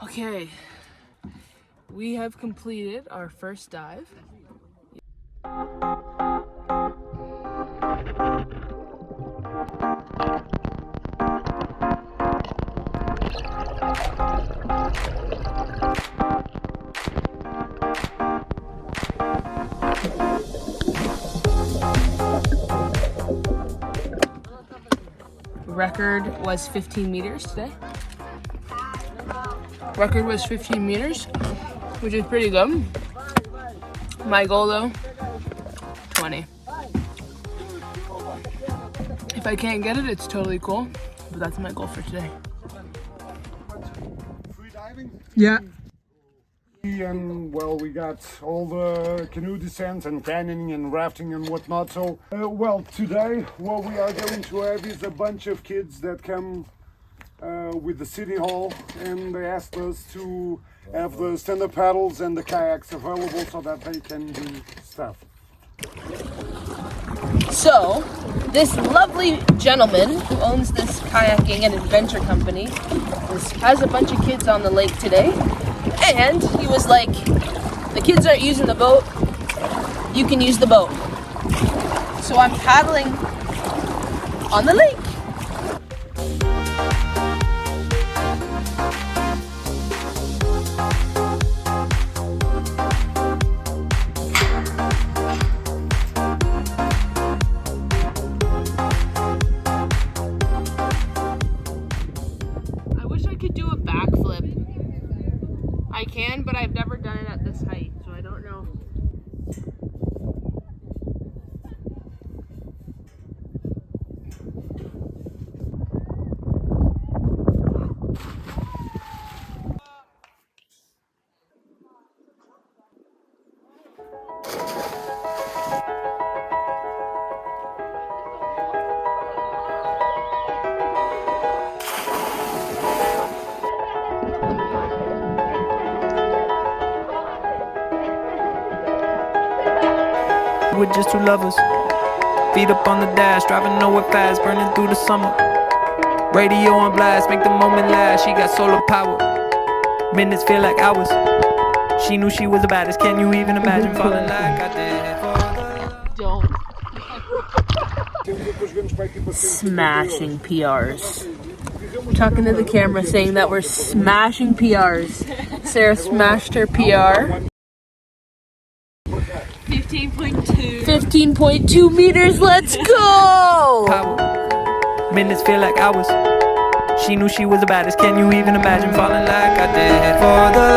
Okay, we have completed our first dive. Record was 15 meters today. Record was 15 meters, which is pretty good. My goal though, 20. If I can't get it, it's totally cool, but that's my goal for today. Free diving? Yeah. And well, we got all the canoe descents and canyoning and rafting and whatnot. So, well, today what we are going to have is a bunch of kids that come with the city hall, and they asked us to have the stand-up paddles and the kayaks available so that they can do stuff. So, this lovely gentleman who owns this kayaking and adventure company has a bunch of kids on the lake today, and he was like, the kids aren't using the boat, you can use the boat. So I'm paddling on the lake. I wish I could do a backflip. I can, but I've never done it at this height, so I don't know. We're just two lovers, feet up on the dash, driving nowhere fast, burning through the summer. Radio on blast, make the moment last. She got solar power, minutes feel like hours. She knew she was the baddest. Can you even imagine falling like I did for the... Don't. Smashing PRs. We're talking to the camera saying that we're smashing PRs. Sarah smashed her PR. 15.2 meters, let's go! Power, minutes feel like hours. She knew she was the baddest. Can you even imagine falling like I did for the